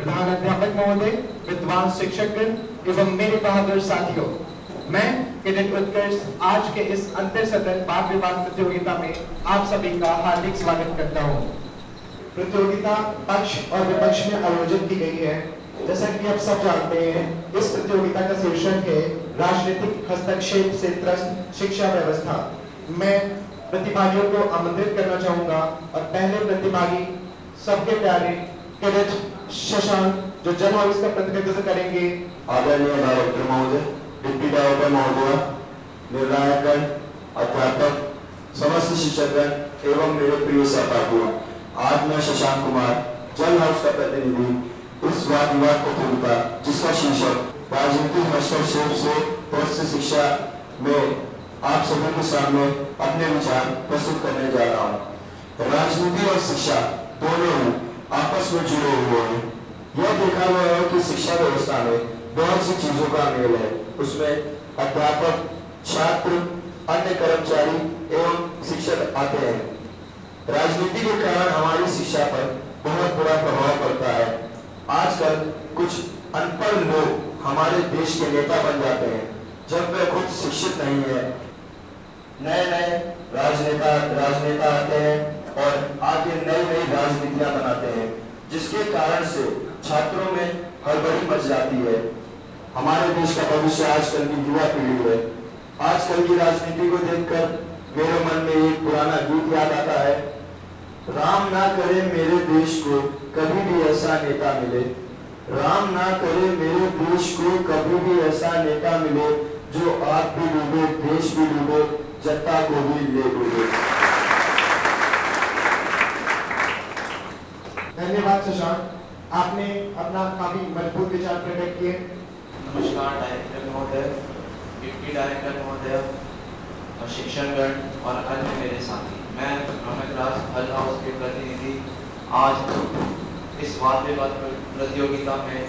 प्रधान अध्यापक महोदय, विद्वान शिक्षकगण एवं मेरे बहादुर साथियों, मैं कैडेट उत्कर्ष आज के इस अंतर सदन वाद विवाद प्रतियोगिता में आप सभी का हार्दिक स्वागत करता हूं। प्रतियोगिता पक्ष और विपक्ष में आयोजित की गई है। जैसा कि आप सब जानते हैं, इस प्रतियोगिता का शीर्षक है राजनीतिक हस्तक्षेप से त्रस्त शिक्षा व्यवस्था। मैं प्रतिभागियों को आमंत्रित करना चाहूंगा और पहले प्रतिभागी सबके प्यारे कैडेट शशांक जो जल हाउस का प्रतिनिधित्व करेंगे। आदरणीय डायरेक्टर महोदय, डिप्टी डायरेक्टर महोदय, निर्णायकगण, अध्यापक, समस्त शिक्षकगण एवं मेरे प्रिय सहपाठियों, आज मैं शशांक कुमार जल हाउस का प्रतिनिधि इस वाद विवाद प्रतियोगिता जिसका शीर्षक राजनीतिक हस्तक्षेप से त्रस्त शिक्षा में आप सभी के सामने अपने विचार प्रस्तुत करने जा रहा हूँ। राजनीति और शिक्षा दोनों आपस में जुड़े हुए हैं। यह देखा गया है कि शिक्षा व्यवस्था में बहुत सी चीजों का मेल है। उसमें अध्यापक, छात्र, अन्य कर्मचारी एवं शिक्षक आते हैं। राजनीति के कारण हमारी शिक्षा पर बहुत बुरा प्रभाव पड़ता है। आजकल कुछ अनपढ़ लोग हमारे देश के नेता बन जाते हैं जब वे खुद शिक्षित नहीं है। नए नए राजनेता आते हैं और आगे नई नई राजनीतियां बनाते हैं, जिसके कारण से छात्रों में हड़बड़ी मच जाती है। हमारे देश का भविष्य आजकल की युवा पीढ़ी है। आजकल की राजनीति को देखकर मेरे मन में एक पुराना गीत याद आता है, राम ना करे मेरे देश को कभी भी ऐसा नेता मिले, राम ना करे मेरे देश को कभी भी ऐसा नेता मिले जो आप भी डूबे, देश भी डूबे, जनता को भी ले डूबे। धन्यवाद शशांक, आपने अपना काफी मजबूत विचार प्रकट किए। नमस्कार डायरेक्टर महोदय, डिप्टी डायरेक्टर महोदय, शिक्षकगण और अन्य मेरे साथी। मैं राज जल हाउस के प्रतिनिधि आज इस वाद विवाद प्रतियोगिता में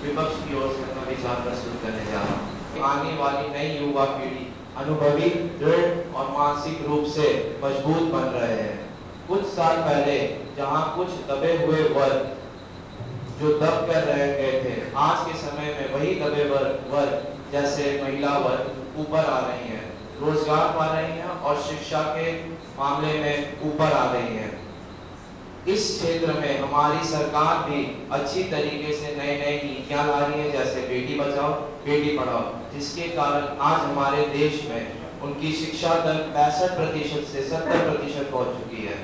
विपक्ष की ओर से अपना विचार प्रस्तुत करने जा रहा हूँ। आने वाली नई युवा पीढ़ी अनुभवी, दृढ़ और मानसिक रूप से मजबूत बन रहे हैं। कुछ साल पहले जहां कुछ दबे हुए वर्ग जो दब कर रह गए थे, आज के समय में वही दबे वर्ग जैसे महिला वर्ग ऊपर आ रही हैं, रोजगार पा रही हैं और शिक्षा के मामले में ऊपर आ रही हैं। इस क्षेत्र में हमारी सरकार भी अच्छी तरीके से नई नई नीतियां ला रही है, जैसे बेटी बचाओ बेटी पढ़ाओ, जिसके कारण आज हमारे देश में उनकी शिक्षा दर 65% से 70% पहुंच चुकी है।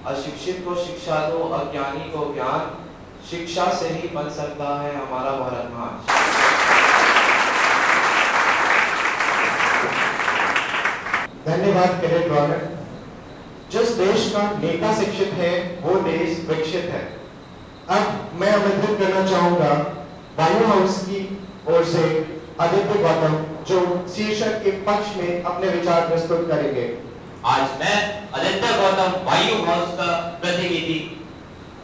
अशिक्षित को शिक्षा दो, अज्ञानी को ज्ञान, शिक्षा से ही बन सकता है हमारा भारत महान। धन्यवाद कैडेट रॉनक। जिस देश का नेता शिक्षित है वो देश विकसित है। अब मैं आमंत्रित करना चाहूंगा वायु हाउस की ओर से आदित्य गौतम जो शीर्षक के पक्ष में अपने विचार प्रस्तुत करेंगे। आज मैं आदित्य गौतम वायु हाउस का प्रतिनिधि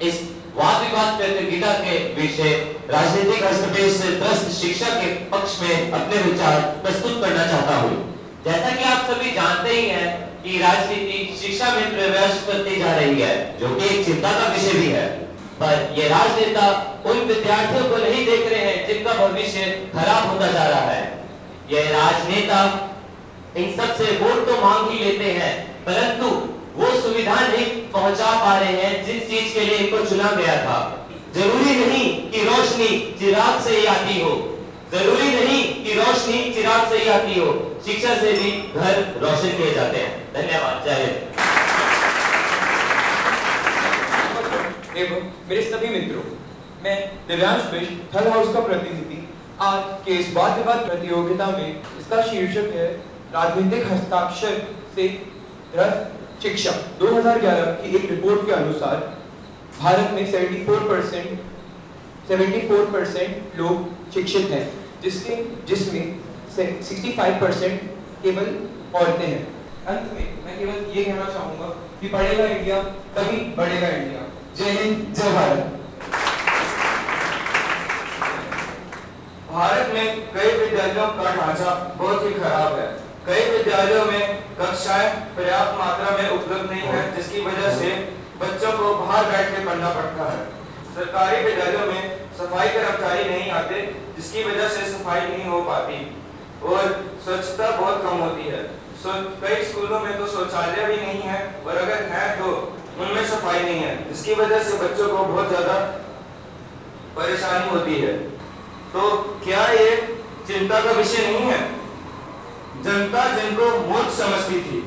इस वाद विवाद प्रतियोगिता के विषय राजनीतिक हस्तक्षेप से त्रस्त शिक्षा के पक्ष में अपने विचार प्रस्तुत करना चाहता हूँ। जैसा कि आप सभी जानते ही हैं कि राजनीति शिक्षा में प्रवेश करती जा रही है, जो कि एक चिंता का विषय भी है। पर ये राजनेता उन विद्यार्थियों को नहीं देख रहे हैं जिनका भविष्य खराब होता जा रहा है। ये राजनेता इन सब से वोट तो मांग ही लेते हैं, परंतु वो सुविधा नहीं पहुंचा पा रहे हैं जिस चीज के लिए इनको चुना गया था। जरूरी नहीं कि रोशनी चिराग से ही आती हो, जरूरी नहीं कि रोशनी चिराग से ही आती हो, शिक्षा से भी घर रोशन किए जाते हैं। धन्यवाद। जय हिंद। एवं मेरे सभी मित्रों, मैं दिव्यांश बिष्ट जल हाउस का प्रतिनिधि आज के इस वाद विवाद प्रतियोगिता में, इसका शीर्षक है राजनीतिक हस्ताक्षर से त्रस्त शिक्षा। 2011 की एक रिपोर्ट के अनुसार भारत में 74% लोग शिक्षित हैं, जिसमें 65% केवल औरतें हैं। अंत में मैं केवल ये कहना चाहूंगा कि पढ़ेगा इंडिया तभी बढ़ेगा इंडिया। जय हिंद, जय भारत। भारत में कई विद्यालयों का ढांचा बहुत ही खराब है। कई विद्यालयों में कक्षाएं पर्याप्त मात्रा में उपलब्ध नहीं है, जिसकी वजह से बच्चों को बाहर बैठ के पढ़ना पड़ता है। सरकारी विद्यालयों में सफाई कर्मचारी नहीं आते, जिसकी वजह से सफाई नहीं हो पाती और स्वच्छता बहुत कम होती है। कई स्कूलों में तो शौचालय भी नहीं है और अगर है तो उनमें सफाई नहीं है, जिसकी वजह से बच्चों को बहुत ज्यादा परेशानी होती है। तो क्या ये चिंता का विषय नहीं है? जनता जिनको मूर्ख समझती थी,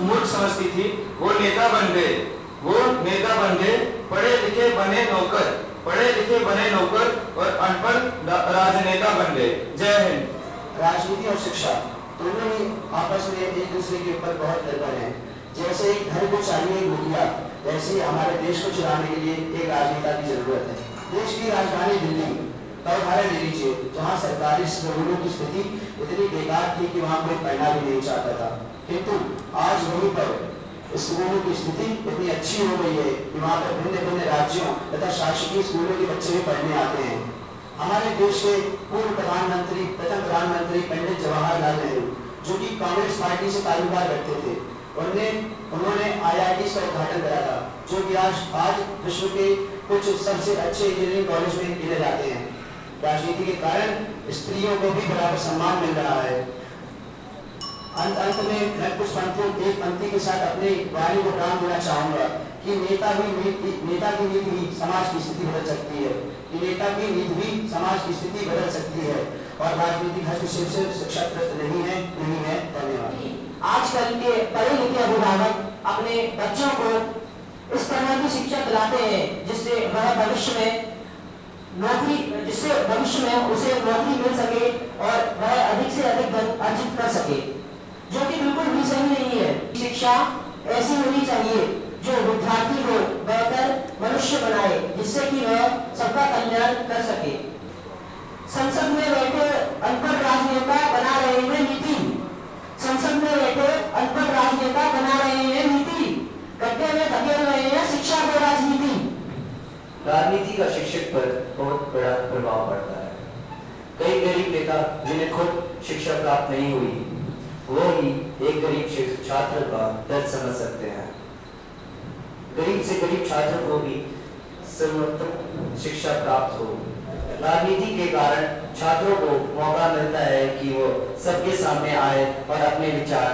मूर्ख समझती थी, वो नेता बन गए, पढ़े लिखे बने नौकर और अनपढ़ राजनेता बन गए। जय हिंद। राजनीति और शिक्षा दोनों ही आपस में एक दूसरे के ऊपर बहुत निर्भर हैं। जैसे एक घर को चाहिए एक मुखिया, वैसे ही हमारे देश को चलाने के लिए एक राजनेता की जरूरत है। देश की राजधानी दिल्ली का उदाहरण ले लीजिए, जहाँ सरकारी स्कूलों की स्थिति इतनी बेकार थी कि वहाँ कोई पढ़ना भी नहीं चाहता था, किंतु आज वहीं पर स्कूलों की स्थिति इतनी अच्छी हो गई है कि वहाँ पर भिन्न राज्यों तथा शासकीय स्कूलों के बच्चे भी पढ़ने आते हैं। हमारे देश के पूर्व प्रथम प्रधानमंत्री पंडित जवाहरलाल नेहरू, जो कि कांग्रेस पार्टी से ताल्लुकात रखते थे, उन्होंने IIT का उद्घाटन करा था, जो कि आज विश्व के कुछ सबसे अच्छे इंजीनियरिंग कॉलेज में गिने जाते हैं। राजनीति के कारण स्त्रियों को भी बराबर सम्मान मिल रहा है। अंत में मैं कुछ एक पंक्ति के साथ अपने वाणी को प्राण देना चाहूंगा कि नेता की नीति ही समाज की स्थिति बदल सकती है, और राजनीतिक हस्तक्षेप से शिक्षाग्रस्त नहीं है। धन्यवाद। आजकल के पढ़े लिखे अभिभावक अपने बच्चों को इस तरह की शिक्षा दिलाते हैं जिससे भविष्य में उसे नौकरी मिल सके और वह अधिक से अधिक धन अर्जित कर सके, जो कि बिल्कुल भी सही नहीं है। शिक्षा ऐसी होनी चाहिए जो विद्यार्थी को बेहतर मनुष्य बनाए, जिससे कि वह सबका कल्याण कर सके। संसद में बैठे अनपढ़ राजनेता बना रहे हैं नीति, गड्ढे में धकेल रहे हैं शिक्षा को राजनीति। राजनीति का शिक्षक पर बहुत बड़ा प्रभाव पड़ता है। कई गरीब नेता जिन्हें खुद शिक्षा प्राप्त नहीं हुई, वो ही एक गरीब छात्र का दर्द समझ सकते हैं। गरीब से गरीब छात्र को भी सर्वोत्तम शिक्षा प्राप्त हो। राजनीति के कारण छात्रों को मौका मिलता है कि वो सबके सामने आए और अपने विचार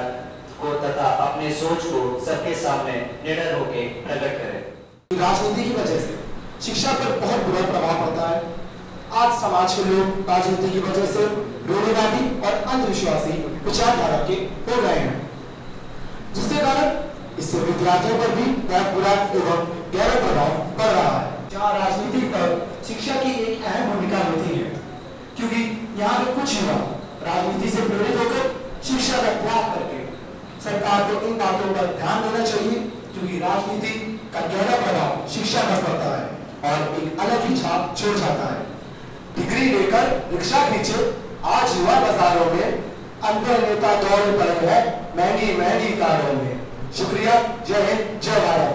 को तथा अपने सोच को सबके सामने निडर होकर प्रकट करें। राजनीति की वजह से शिक्षा पर बहुत बुरा प्रभाव पड़ता है। आज समाज के लोग राजनीति की वजह से रूढ़िवादी और अंधविश्वासी विचारधारा के हो गए हैं, जिसके कारण इससे विद्यार्थियों पर भी बहुत बुरा एवं गहरा प्रभाव पड़ रहा है। जहाँ राजनीति पर शिक्षा की एक अहम भूमिका होती है, क्योंकि यहाँ के कुछ युवा राजनीति से प्रेरित होकर शिक्षा का त्याग करके सरकार को इन बातों पर ध्यान देना चाहिए, क्योंकि राजनीति का गहरा प्रभाव शिक्षा पर पड़ता है और एक अलग ही छाप छोड़ जाता है। डिग्री लेकर रिक्शा खींचे आज युवा बाजारों में, अंतर नेता दौड़ पड़े हैं महंगी महंगी कारों में। शुक्रिया। जय हिंद, जय भारत।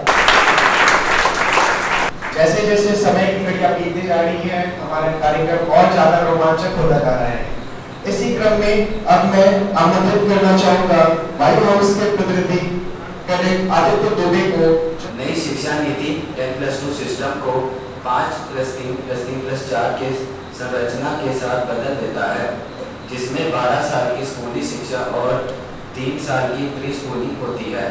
जैसे जैसे समय की घड़ियां बीतती जा रही है, हमारा कार्यक्रम और ज्यादा रोमांचक होता जा रहा है। इसी क्रम में अब मैं आमंत्रित करना चाहूंगा व्हाइट हाउस के प्रतिनिधि कैडेट आदित्य दुबे को। नई शिक्षा नीति 10+2 सिस्टम को 5+3+3+4 के संरचना के साथ बदल देता है, जिसमें 12 साल की स्कूली शिक्षा और 3 साल की प्री स्कूलिंग होती है।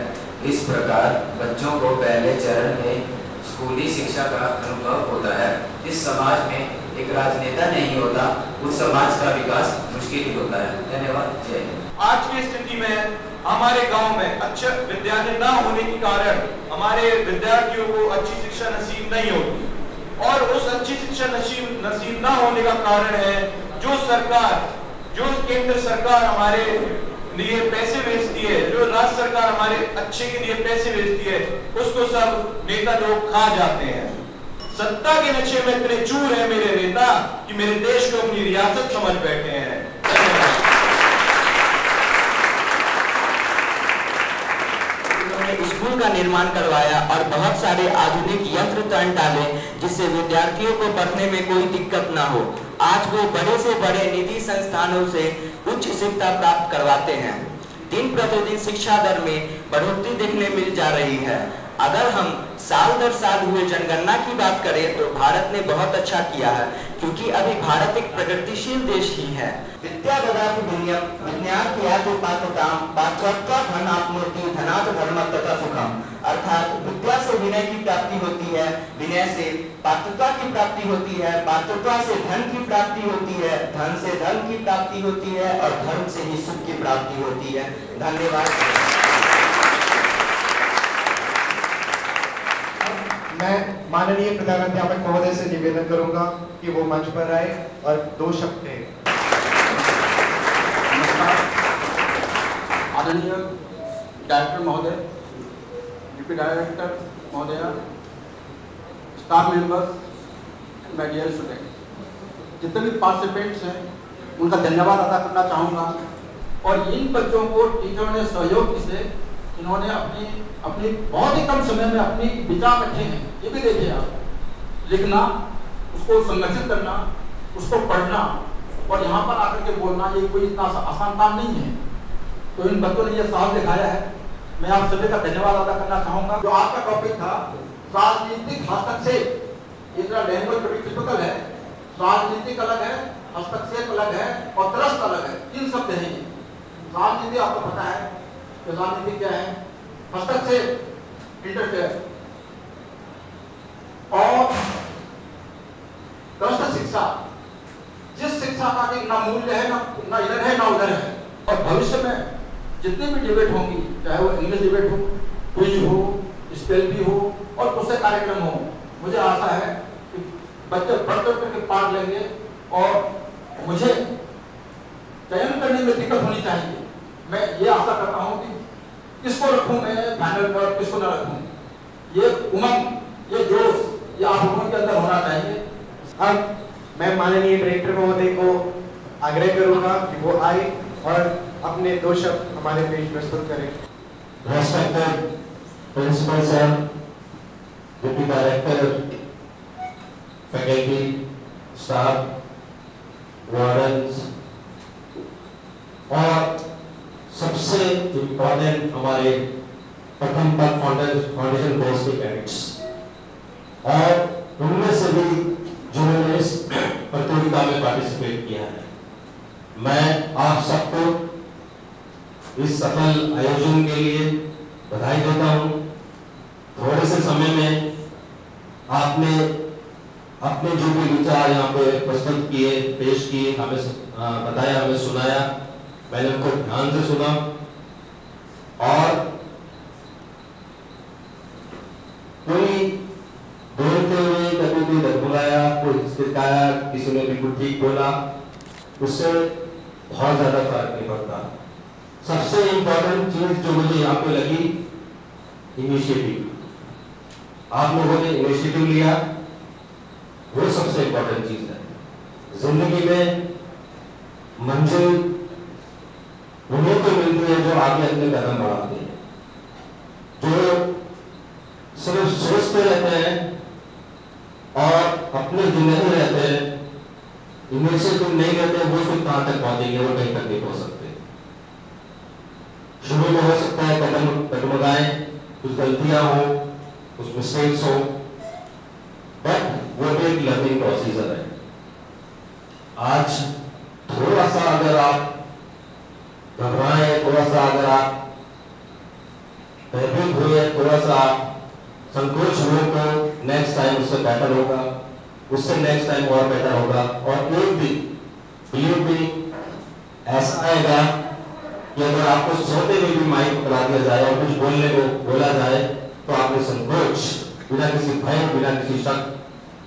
इस प्रकार बच्चों को पहले चरण में स्कूली शिक्षा का अनुभव होता है। जिस समाज में एक राजनेता नहीं होता, उस समाज का विकास मुश्किल ही होता है। धन्यवाद। जय। आज की स्थिति में हमारे गांव में अच्छे विद्यालय न होने के कारण हमारे विद्यार्थियों को अच्छी शिक्षा नसीब नहीं होती, और उस अच्छी शिक्षा नसीब न होने का कारण है जो केंद्र सरकार हमारे लिए पैसे भेजती है, जो राज्य सरकार हमारे अच्छे के लिए पैसे भेजती है, उसको सब नेता लोग खा जाते हैं। सत्ता के नशे में इतने चूर है मेरे नेता कि मेरे देश को अपनी रियासत समझ बैठे हैं। उन्होंने स्कूल का निर्माण करवाया और बहुत सारे आधुनिक यंत्र तन डाले, जिससे विद्यार्थियों को पढ़ने में कोई दिक्कत ना हो। आज वो बड़े से बड़े निजी संस्थानों से उच्च शिक्षा प्राप्त करवाते हैं। दिन प्रतिदिन शिक्षा दर में बढ़ोतरी देखने मिल जा रही है। अगर हम साल दर साल हुए जनगणना की बात करें तो भारत ने बहुत अच्छा किया है, क्योंकि अभी भारत एक प्रगतिशील देश ही है। विद्या ददाति विनयम विज्ञान की आतु पात्रताम पात्रत्वा धन आत्मूर्ति धनात् धर्मः तथा सुखम। अर्थात विद्या से विनय की प्राप्ति होती है, विनय से पात्रता की प्राप्ति होती है, पात्रता से धन की प्राप्ति होती है, धन से धन की प्राप्ति होती है और धर्म से ही सुख की प्राप्ति होती है। धन्यवाद। मैं माननीय प्रधानाध्यापक महोदय से निवेदन करूंगा कि वो मंच पर आए और 2 शब्द कहें। नमस्कार। आदरणीय डायरेक्टर महोदय, डिप्टी डायरेक्टर महोदय, staff members, my dear student, जितने भी पार्टिसिपेंट्स हैं उनका धन्यवाद अदा करना चाहूँगा। और इन बच्चों को टीचरों ने सहयोग से इन्होंने अपनी बहुत ही कम समय में अपनी विचार रखे हैं। ये भी देखिए आप, लिखना, उसको संरक्षित करना, उसको पढ़ना और यहाँ पर आकर के बोलना, ये कोई इतना आसान काम नहीं है। तो इन बच्चों ने ये साहस दिखाया है, मैं आप सभी का धन्यवाद अदा करना चाहूँगा। जो आपका टॉपिक था राजनीतिक हस्तक्षेप, इतना लैंग्वेज बड़ी टिपिकल है। राजनीतिक अलग है, हस्तक्षेप अलग है और त्रस्त अलग है, 3 शब्द हैं ये। राजनीति आपको पता है कि राजनीति क्या है, हस्तक्षेप इंटरफेयर, और त्रस्त शिक्षा, जिस शिक्षा का ना मूल्य है, ना इधर है ना उधर है। और भविष्य में जितनी भी डिबेट होंगी, चाहे वो इंग्लिश डिबेट हो, क्विज हो, स्पेल भी हो और दूसरे कार्यक्रम हो, मुझे आशा है कि बच्चे बढ़ चढ़ करके पार्ट लेंगे और मुझे चयन करने में दिक्कत होनी चाहिए। मैं ये आशा करता हूँ कि किसको रखूं मैं पैनल पर, किसको न रखूं। ये उमंग, ये जोश, ये आप लोगों के अंदर होना चाहिए। अब मैं माननीय डायरेक्टर महोदय को आग्रह करूंगा कि वो आए और अपने 2 शब्द हमारे पेश प्रस्तुत करें। Respected Principal Sir, Deputy Director, Faculty, Staff, Wardens और सबसे इम्पोर्टेंट हमारे प्रथम तक फाउंडेशन कोर्स के कैडेट्स और उनमें से भी जिन्होंने इस प्रतियोगिता में पार्टिसिपेट किया है, मैं आप सबको इस सफल आयोजन के लिए बधाई देता हूं। थोड़े से समय में आपने अपने जो भी विचार यहाँ पे प्रस्तुत किए, पेश किए, हमें बताया, हमें सुनाया, मैंने उनको ध्यान से सुना और कोई बोलते हुए कभी कोई डगमगाया, कोई हिचकिचाया, किसी ने बिल्कुल ठीक बोला, उससे बहुत ज्यादा फर्क नहीं पड़ता। सबसे इम्पोर्टेंट चीज जो मुझे यहाँ पे लगी, इनिशिएटिव। आप लोगों ने इनिशिएटिव लिया, वो सबसे इम्पोर्टेंट चीज है। जिंदगी में मंजिल उन्हें तो मिलती है जो आगे अपने कदम बढ़ाते हैं, जो सिर्फ सोचते रहते हैं और अपने दिन नहीं रहते हैं, इनिशिएटिव नहीं रहते, वो फिर कहां तक पहुंचेंगे, वो कहीं तक नहीं पहुंच सकते। शुरू में हो सकता है कदम डगमगाए, कुछ गलतियां हो, कुछ मिस्टेक्स हो, बट वो भी एक लर्निंग प्रोसीजर है। आज थोड़ा सा अगर आप घबराए, थोड़ा सा अगर आप भयभीत हुए, थोड़ा सा आप संकोच हुए, तो नेक्स्ट टाइम उससे बेटर होगा, उससे नेक्स्ट टाइम और बेटर होगा। और एक दिन बिलीव मी ऐसा आएगा कि अगर आपको सोते हुए भी माइक पकड़ा दिया जाए और कुछ बोलने को बोला जाए तो आप संकोच बिना किसी भय, बिना किसी शक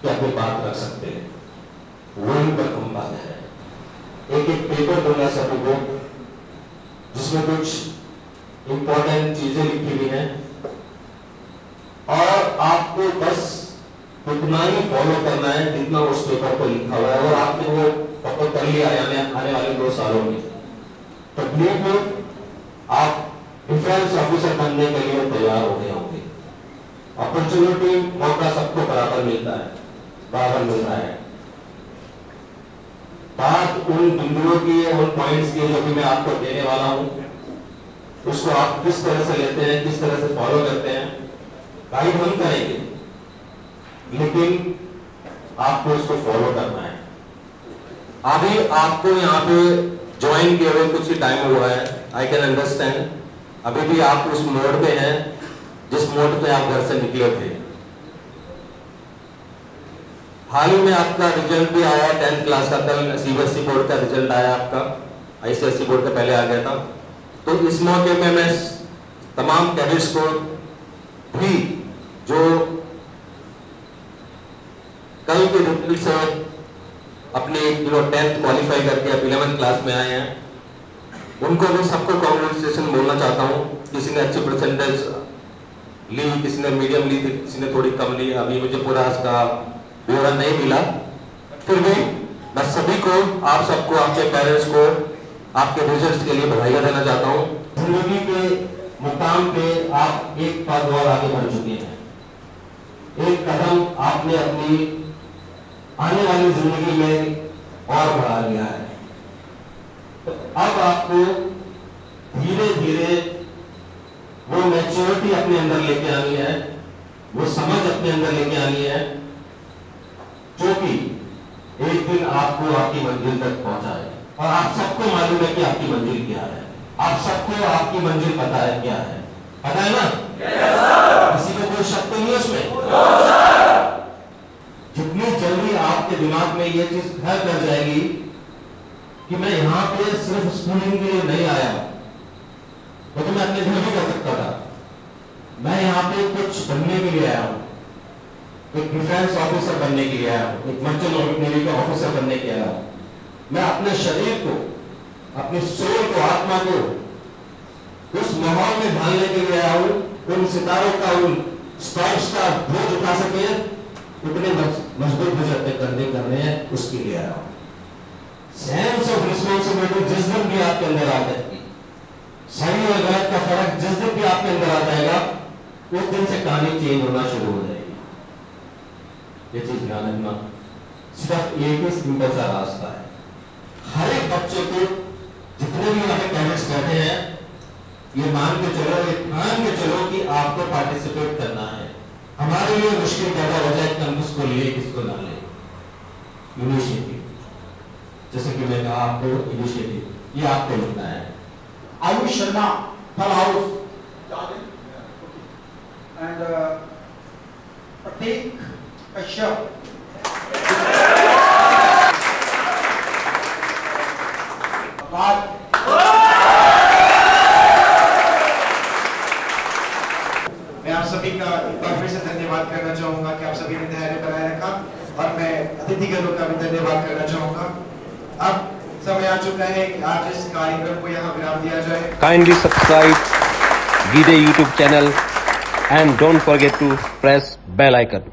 के अपनी बात रख सकते हैं। वही प्रथम बात है। एक पेपर दूंगा सभी को जिसमें कुछ इंपॉर्टेंट चीजें लिखी हुई हैं और आपको बस उतना ही फॉलो करना है जितना उस पेपर पर लिखा हुआ है, और आपने वो फॉलो कर लिया आने वाले 2 सालों में, तकलीफ में आप डिफेंस ऑफिसर बनने के लिए तैयार हो गए होंगे। अपॉर्चुनिटी, मौका सबको बराबर मिलता है, बराबर मिलता है। बात उन बिंदुओं की है, उन पॉइंट्स की जो भी मैं आपको देने वाला हूं, उसको आप किस तरह से लेते हैं, किस तरह से फॉलो करते हैं, गाइड हम करेंगे, लेकिन आपको इसको फॉलो करना है। अभी आपको यहाँ पे ज्वाइन किए हुए कुछ ही टाइम हुआ है, आई कैन अंडरस्टैंड। अभी भी आप उस मोड पे हैं जिस मोड पे आप घर से निकले थे। हाल ही में आपका रिजल्ट भी आया 10th क्लास का, कल सीबीएसई बोर्ड का रिजल्ट आया आपका, आईसीएसई बोर्ड का पहले आ गया था। तो इस मौके पे मैं तमाम कैडेट्स को भी जो कल के रिजल्ट से अपने 10th क्वालिफाई करके अब 11th क्लास में आए हैं, उनको भी सबको कांग्रेचुलेशन बोलना चाहता हूँ। किसी ने अच्छी परसेंटेज ली, किसी ने मीडियम ली, किसी ने थोड़ी कम ली। अभी मुझे पूरा इसका ब्यौरा नहीं मिला, फिर भी मैं सभी को, आप सबको, आपके पेरेंट्स को आपके रिजल्ट के लिए बधाइयां देना चाहता हूँ। जिंदगी के मुकाम पे आप एक कदम और आगे बढ़ चुके हैं, एक कदम आपने अपनी आने वाली जिंदगी में और बढ़ा लिया है। तो अब आपको धीरे धीरे वो मैच्योरिटी अपने अंदर लेके आनी है, वो समझ अपने अंदर लेके आनी है, जो कि एक दिन आपको आपकी मंजिल तक पहुंचाए। और आप सबको मालूम है कि आपकी मंजिल क्या है, आप सबको आपकी मंजिल पता है क्या है, पता है ना? किसी को कोई शक तो नहीं है उसमें? जितनी जल्दी आपके दिमाग में ये चीज घर कर जाएगी कि मैं यहाँ पे सिर्फ स्कूलिंग के लिए नहीं आया, तो मैं अपने घर भी कर सकता था। मैं यहाँ पे कुछ बनने के लिए आया हूँ, एक डिफेंस ऑफिसर बनने के लिए आया हूँ, एक मर्चेंट नेवी का ऑफिसर बनने के लिए आया हूँ। मैं अपने शरीर को, अपनी सोल को, आत्मा को उस माहौल में ढालने के लिए आया हूँ, उन सितारों का, उन स्टार्स का बोझ उठा सके, उतने मजबूत बोझ अपने कंधे करने हैं, उसके लिए आया हूँ। सेंस ऑफ रिस्पॉन्सिबिलिटी जिस दिन भी आपके अंदर आ जाएगी, सही और गलत का फर्क जिस दिन भी आपके अंदर आ जाएगा, उस दिन से कहानी चेंज होना शुरू हो जाएगी। ये चीज ध्यान रखना, सिर्फ एक ही सिंपल सा रास्ता है। हर एक बच्चे को, जितने भी यहाँ पे कैडेट्स बैठे हैं, ये मान के चलो, ये ठान के चलो कि आपको पार्टिसिपेट करना है। हमारे लिए मुश्किल पैदा हो जाए कि हम किसको ले किसको ना ले। इनिशिएटिव, जैसे कि मैं कहा आपको, इनिशिएटिव ये आपको लेना है। आयुष शर्मा, थल हाउस, एंड प्रतीक कश्यप। मैं आप सभी का एक बार फिर से धन्यवाद करना चाहूंगा कि आप सभी ने धैर्य बनाए रखा, और मैं अतिथिगणों का भी धन्यवाद करना चाहूंगा। अब समय आ चुका है कि आज इस कार्यक्रम को यहाँ विराम दिया जाए। Kindly subscribe Gide YouTube channel and don't forget to press bell icon.